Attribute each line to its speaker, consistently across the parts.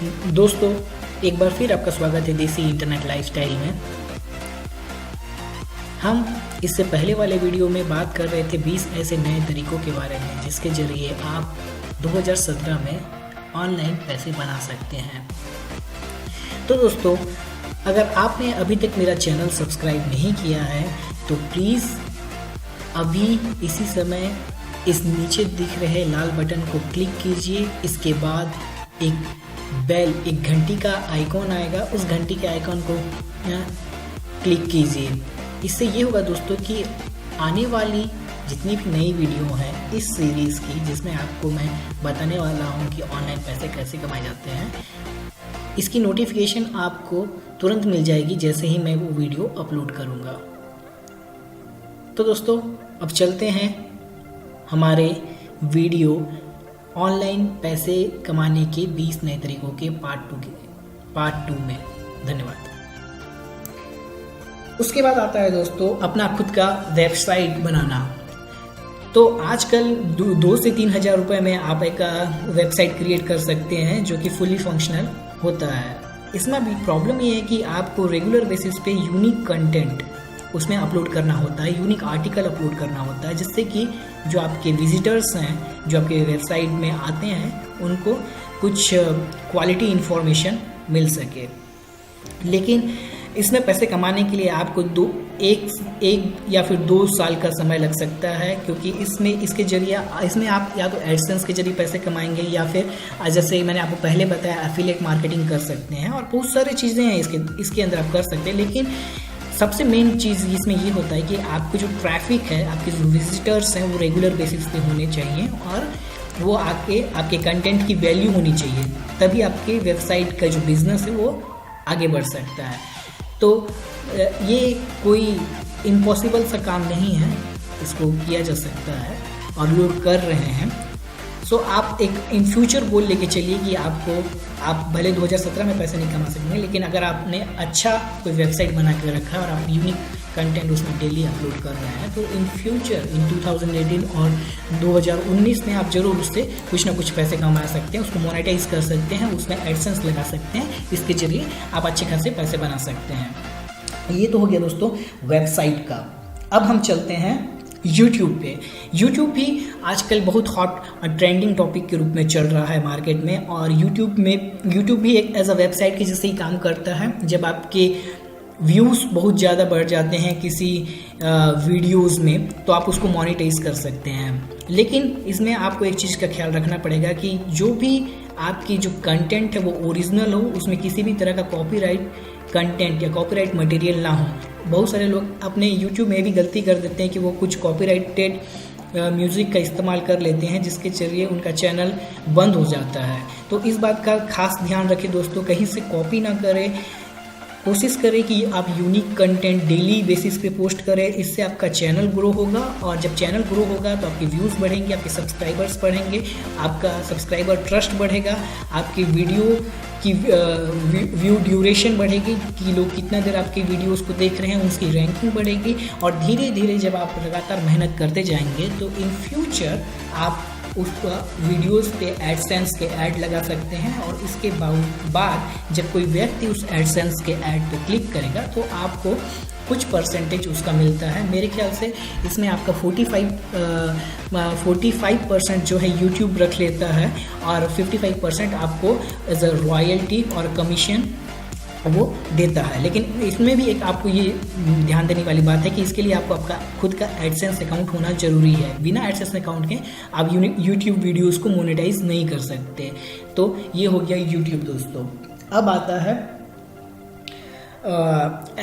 Speaker 1: दोस्तों, एक बार फिर आपका स्वागत है देसी इंटरनेट लाइफस्टाइल में। हम इससे पहले वाले वीडियो में बात कर रहे थे 20 ऐसे नए तरीकों के बारे में जिसके ज़रिए आप 2017 में ऑनलाइन पैसे बना सकते हैं। तो दोस्तों, अगर आपने अभी तक मेरा चैनल सब्सक्राइब नहीं किया है तो प्लीज़ अभी इसी समय इस नीचे दिख रहे लाल बटन को क्लिक कीजिए। इसके बाद एक घंटी का आइकॉन आएगा, उस घंटी के आइकॉन को क्लिक कीजिए। इससे ये होगा दोस्तों कि आने वाली जितनी भी नई वीडियो हैं इस सीरीज़ की, जिसमें आपको मैं बताने वाला हूँ कि ऑनलाइन पैसे कैसे कमाए जाते हैं, इसकी नोटिफिकेशन आपको तुरंत मिल जाएगी जैसे ही मैं वो वीडियो अपलोड करूँगा। तो दोस्तों, अब चलते हैं हमारे वीडियो ऑनलाइन पैसे कमाने के 20 नए तरीकों के पार्ट 2 में। धन्यवाद। उसके बाद आता है दोस्तों अपना खुद का वेबसाइट बनाना। तो आजकल 2 से 3 हज़ार रुपये में आप एक वेबसाइट क्रिएट कर सकते हैं जो कि फुली फंक्शनल होता है। इसमें भी प्रॉब्लम ये है कि आपको रेगुलर बेसिस पे यूनिक कंटेंट उसमें अपलोड करना होता है, यूनिक आर्टिकल अपलोड करना होता है, जिससे कि जो आपके विजिटर्स हैं जो आपके वेबसाइट में आते हैं उनको कुछ क्वालिटी इन्फॉर्मेशन मिल सके। लेकिन इसमें पैसे कमाने के लिए आपको एक या फिर 2 साल का समय लग सकता है, क्योंकि इसमें आप या तो एडसेंस के जरिए पैसे कमाएंगे या फिर जैसे मैंने आपको पहले बताया एफिलिएट मार्केटिंग कर सकते हैं और बहुत सारी चीज़ें हैं इसके अंदर आप कर सकते हैं। लेकिन सबसे मेन चीज़ इसमें ये होता है कि आपको जो ट्रैफिक है, आपके जो विजिटर्स हैं वो रेगुलर बेसिस पे होने चाहिए और वो आपके कंटेंट की वैल्यू होनी चाहिए, तभी आपके वेबसाइट का जो बिज़नेस है वो आगे बढ़ सकता है। तो ये कोई इम्पॉसिबल सा काम नहीं है, इसको किया जा सकता है और लोग कर रहे हैं। सो आप एक इन फ्यूचर गोल लेके चलिए कि आप भले 2017 में पैसे नहीं कमा सकेंगे, लेकिन अगर आपने अच्छा कोई वेबसाइट बना के रखा है और आप यूनिक कंटेंट उसमें डेली अपलोड कर रहे हैं तो इन फ्यूचर इन 2018 और 2019 में आप ज़रूर उससे कुछ ना कुछ पैसे कमा सकते हैं, उसको मोनेटाइज कर सकते हैं, उसमें एडसेंस लगा सकते हैं, इसके जरिए आप अच्छे खासे पैसे बना सकते हैं। ये तो हो गया दोस्तों वेबसाइट का। अब हम चलते हैं यूट्यूब पे। यूट्यूब भी आजकल बहुत हॉट ट्रेंडिंग टॉपिक के रूप में चल रहा है मार्केट में, और यूट्यूब भी एक एज अ वेबसाइट के जैसे ही काम करता है। जब आपके व्यूज़ बहुत ज़्यादा बढ़ जाते हैं किसी वीडियोस में तो आप उसको मोनेटाइज कर सकते हैं। लेकिन इसमें आपको एक चीज़ का ख्याल रखना पड़ेगा कि जो भी आपकी जो कंटेंट है वो ओरिजिनल हो, उसमें किसी भी तरह का कॉपीराइट कंटेंट या कॉपीराइट मटेरियल ना हो। बहुत सारे लोग अपने यूट्यूब में भी गलती कर देते हैं कि वो कुछ कॉपीराइटेड म्यूज़िक का इस्तेमाल कर लेते हैं, जिसके जरिए उनका चैनल बंद हो जाता है। तो इस बात का खास ध्यान रखें दोस्तों, कहीं से कॉपी ना करें। कोशिश करें कि आप यूनिक कंटेंट डेली बेसिस पे पोस्ट करें, इससे आपका चैनल ग्रो होगा, और जब चैनल ग्रो होगा तो आपके व्यूज़ बढ़ेंगे, आपके सब्सक्राइबर्स बढ़ेंगे, आपका सब्सक्राइबर ट्रस्ट बढ़ेगा, आपकी वीडियो की व्यू ड्यूरेशन बढ़ेगी कि लोग कितना देर आपकी वीडियोस को देख रहे हैं, उसकी रैंकिंग बढ़ेगी। और धीरे धीरे जब आप लगातार मेहनत करते जाएंगे तो इन फ्यूचर आप उसका वीडियोस पे एडसेंस के ऐड लगा सकते हैं, और इसके बाद जब कोई व्यक्ति उस एडसेंस के ऐड पे क्लिक करेगा तो आपको कुछ परसेंटेज उसका मिलता है। मेरे ख्याल से इसमें आपका 45% जो है यूट्यूब रख लेता है और 55% आपको एज अ रॉयल्टी और कमीशन वो देता है। लेकिन इसमें भी एक आपको ये ध्यान देने वाली बात है कि इसके लिए आपको आपका खुद का एडसेंस अकाउंट होना ज़रूरी है। बिना एडसेंस अकाउंट के आप यूट्यूब वीडियोस को मोनेटाइज नहीं कर सकते। तो ये हो गया यूट्यूब दोस्तों। अब आता है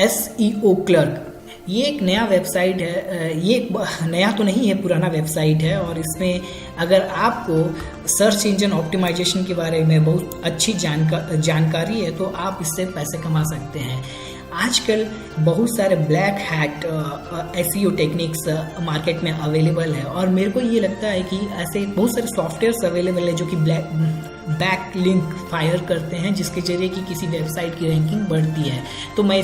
Speaker 1: SEO क्लर्क। ये एक नया वेबसाइट है, ये नया तो नहीं है, पुराना वेबसाइट है, और इसमें अगर आपको सर्च इंजन ऑप्टिमाइजेशन के बारे में बहुत अच्छी जानकारी है तो आप इससे पैसे कमा सकते हैं। आजकल बहुत सारे black hat SEO techniques market में अवेलेबल है, और मेरे को ये लगता है कि ऐसे बहुत सारे सॉफ्टवेयर्स अवेलेबल है जो कि बैक लिंक फायर करते हैं, जिसके जरिए कि किसी वेबसाइट की रैंकिंग बढ़ती है। तो मैं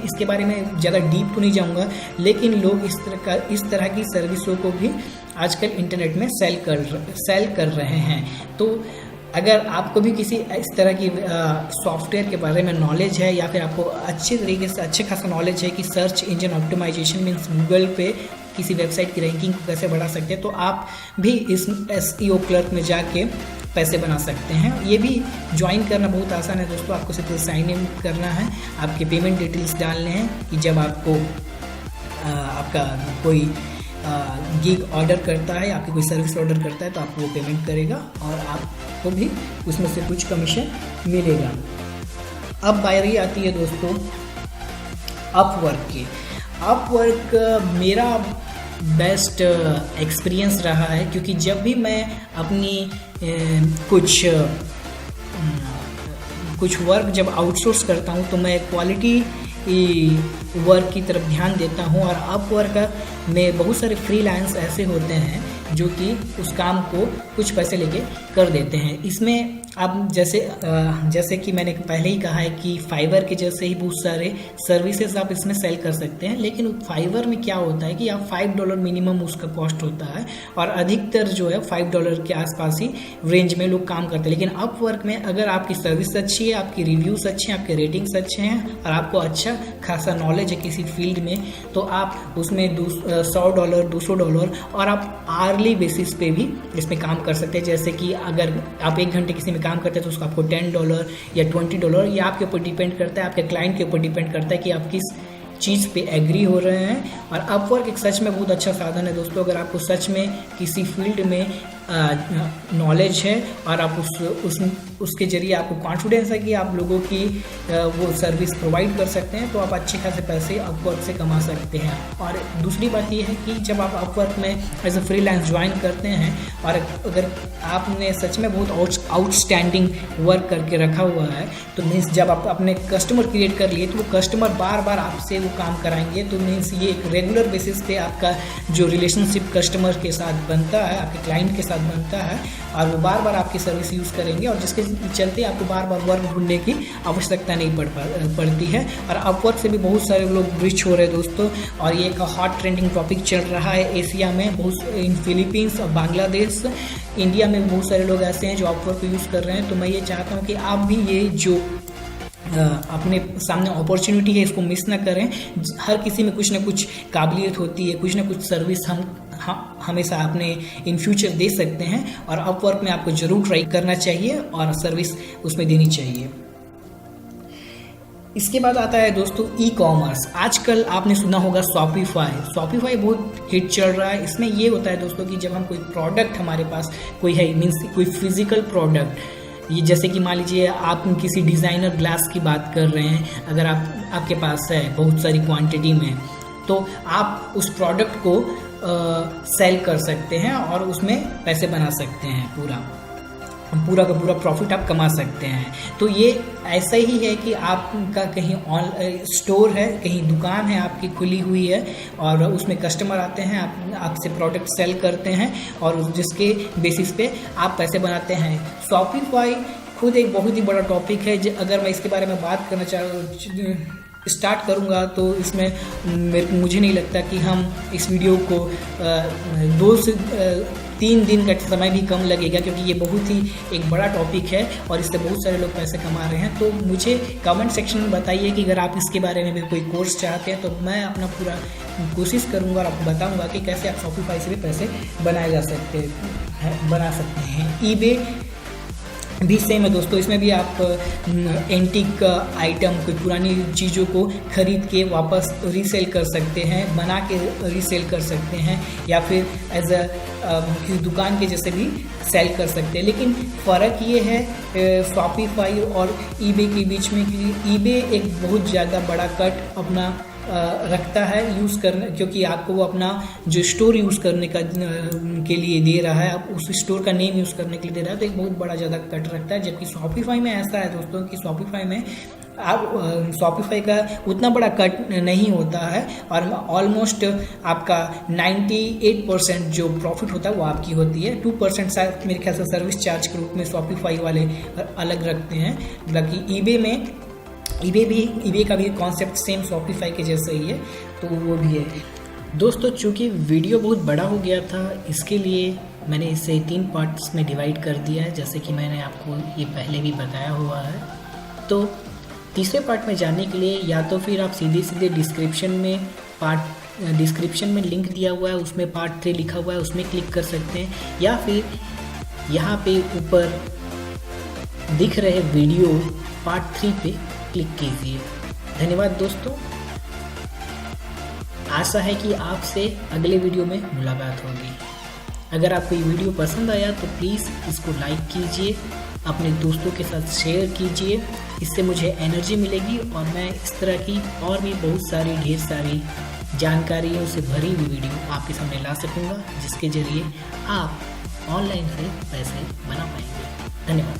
Speaker 1: इसके बारे में ज़्यादा डीप तो नहीं जाऊँगा, लेकिन लोग इस तरह की सर्विसों को भी आजकल इंटरनेट में सेल कर रहे हैं। तो अगर आपको भी किसी इस तरह की सॉफ्टवेयर के बारे में नॉलेज है, या फिर आपको अच्छे तरीके से अच्छे खासा नॉलेज है कि search engine optimization means Google पे किसी वेबसाइट की रैंकिंग को कैसे बढ़ा सकते हैं, तो आप भी इस SEO क्लर्क में जाके पैसे बना सकते हैं। ये भी ज्वाइन करना बहुत आसान है दोस्तों। आपको सिर्फ साइन इन करना है, आपके पेमेंट डिटेल्स डालने हैं कि जब आपको आपका कोई गिग ऑर्डर करता है, आपकी कोई सर्विस ऑर्डर करता है, तो आपको वो पेमेंट करेगा और आपको भी उसमें से कुछ कमीशन मिलेगा। अब बारी आती है दोस्तों अपवर्क की। अपवर्क मेरा बेस्ट एक्सपीरियंस रहा है, क्योंकि जब भी मैं अपनी कुछ वर्क जब आउटसोर्स करता हूँ तो मैं क्वालिटी वर्क की तरफ ध्यान देता हूँ। और अपवर्क में बहुत सारे फ्रीलांस ऐसे होते हैं जो कि उस काम को कुछ पैसे लेके कर देते हैं। इसमें आप जैसे कि मैंने पहले ही कहा है कि फाइवर के जैसे ही बहुत सारे सर्विसेज आप इसमें सेल कर सकते हैं, लेकिन फाइवर में क्या होता है कि आप $5 मिनिमम उसका कॉस्ट होता है और अधिकतर जो है $5 के आसपास ही रेंज में लोग काम करते हैं। लेकिन अपवर्क में अगर आपकी सर्विस अच्छी है, आपकी रिव्यूज़ अच्छे हैं, आपके रेटिंग्स अच्छे हैं और आपको अच्छा खासा नॉलेज है किसी फील्ड में, तो आप उसमें $100, $200 और आप आर्ली बेसिस पे भी इसमें काम कर सकते हैं। जैसे कि अगर आप 1 घंटे किसी में काम करते हैं तो उसको आपको $10 या $20, या आपके ऊपर डिपेंड करता है, आपके क्लाइंट के ऊपर डिपेंड करता है कि आप किस चीज़ पे एग्री हो रहे हैं। और अपवर्क एक सच में बहुत अच्छा साधन है दोस्तों। अगर आपको सच में किसी फील्ड में नॉलेज है और आप उसके जरिए आपको कॉन्फिडेंस है कि आप लोगों की वो सर्विस प्रोवाइड कर सकते हैं, तो आप अच्छे खासे पैसे अपवर्क से कमा सकते हैं। और दूसरी बात ये है कि जब आप अपवर्क में एज ए फ्रीलांस ज्वाइन करते हैं और अगर आपने सच में बहुत आउटस्टैंडिंग वर्क करके रखा हुआ है, तो मीन्स जब आप अपने कस्टमर क्रिएट कर लिए तो वो कस्टमर बार बार आपसे वो काम कराएंगे। तो मीन्स ये एक रेगुलर बेसिस पे आपका जो रिलेशनशिप कस्टमर के साथ बनता है, आपके क्लाइंट के साथ बनता है, और वो बार बार आपकी सर्विस यूज़ करेंगे और जिसके चलते आपको बार बार वर्क ढूंढने की आवश्यकता नहीं पड़ती है। और अपवर्क से भी बहुत सारे लोग रिच हो रहे हैं दोस्तों। और ये एक हॉट ट्रेंडिंग टॉपिक चल रहा है एशिया में, बहुत इन फिलीपींस और बांग्लादेश, इंडिया में बहुत सारे लोग ऐसे हैं जो अपवर्क को यूज़ कर रहे हैं। तो मैं ये चाहता हूँ कि आप भी ये जो अपने सामने अपॉर्चुनिटी है इसको मिस ना करें। हर किसी में कुछ ना कुछ काबिलियत होती है, कुछ ना कुछ सर्विस हम हमेशा अपने इन फ्यूचर दे सकते हैं, और अपवर्क में आपको ज़रूर ट्राई करना चाहिए और सर्विस उसमें देनी चाहिए। इसके बाद आता है दोस्तों ई कॉमर्स। आजकल आपने सुना होगा शॉपिफाई बहुत हिट चल रहा है। इसमें ये होता है दोस्तों कि जब हम कोई प्रोडक्ट हमारे पास कोई है, मीन्स कोई फिजिकल प्रोडक्ट, ये जैसे कि मान लीजिए आप किसी डिज़ाइनर ग्लास की बात कर रहे हैं, अगर आपके पास है बहुत सारी क्वांटिटी में, तो आप उस प्रोडक्ट को सेल कर सकते हैं और उसमें पैसे बना सकते हैं। पूरा का पूरा प्रॉफिट आप कमा सकते हैं। तो ये ऐसा ही है कि आपका कहीं स्टोर है, कहीं दुकान है आपकी खुली हुई है और उसमें कस्टमर आते हैं, आपसे प्रोडक्ट सेल करते हैं और जिसके बेसिस पे आप पैसे बनाते हैं। शॉपिफाई खुद एक बहुत ही बड़ा टॉपिक है। अगर मैं इसके बारे में बात करना स्टार्ट करूंगा तो इसमें मुझे नहीं लगता कि हम इस वीडियो को 2 से 3 दिन का समय भी कम लगेगा, क्योंकि ये बहुत ही एक बड़ा टॉपिक है और इससे बहुत सारे लोग पैसे कमा रहे हैं। तो मुझे कमेंट सेक्शन में बताइए कि अगर आप इसके बारे में भी कोई कोर्स चाहते हैं तो मैं अपना पूरा कोशिश करूंगा और आपको बताऊंगा कि कैसे आप शॉपिफाई से भी पैसे बना सकते हैं। ईबे भी सेम है दोस्तों। इसमें भी आप एंटीक आइटम, कोई पुरानी चीज़ों को खरीद के वापस रीसेल कर सकते हैं, बना के रीसेल कर सकते हैं, या फिर एज किसी दुकान के जैसे भी सेल कर सकते हैं। लेकिन फ़र्क ये है शॉपिफाई और ईबे के बीच में कि ईबे एक बहुत ज़्यादा बड़ा कट अपना रखता है यूज़ करने, क्योंकि आपको वो अपना जो स्टोर यूज़ करने के लिए दे रहा है, आप उस स्टोर का नेम यूज़ करने के लिए दे रहा है, तो एक बहुत बड़ा ज़्यादा कट रखता है। जबकि शॉपिफाई में ऐसा है दोस्तों कि शॉपिफाई में आप शॉपिफाई का उतना बड़ा कट नहीं होता है और ऑलमोस्ट आपका 98% जो प्रॉफिट होता है वो आपकी होती है। 2% शायद मेरे ख्याल से सर्विस चार्ज के रूप में शॉपिफाई वाले अलग रखते हैं। बाकी ईबे का भी कॉन्सेप्ट सेम शॉपिफाई के जैसा ही है, तो वो भी है। दोस्तों चूँकि वीडियो बहुत बड़ा हो गया था, इसके लिए मैंने इसे 3 पार्ट्स में डिवाइड कर दिया है, जैसे कि मैंने आपको ये पहले भी बताया हुआ है। तो तीसरे पार्ट में जाने के लिए या तो फिर आप सीधे डिस्क्रिप्शन में लिंक दिया हुआ है, उसमें पार्ट 3 लिखा हुआ है, उसमें क्लिक कर सकते हैं, या फिर यहाँ पे ऊपर दिख रहे वीडियो पार्ट 3 पे क्लिक कीजिए। धन्यवाद दोस्तों, आशा है कि आपसे अगले वीडियो में मुलाकात होगी। अगर आपको ये वीडियो पसंद आया तो प्लीज़ इसको लाइक कीजिए, अपने दोस्तों के साथ शेयर कीजिए, इससे मुझे एनर्जी मिलेगी और मैं इस तरह की और भी बहुत सारी ढेर सारी जानकारियों से भरी हुई वीडियो आपके सामने ला सकूँगा, जिसके ज़रिए आप ऑनलाइन से पैसे बना पाएंगे। धन्यवाद।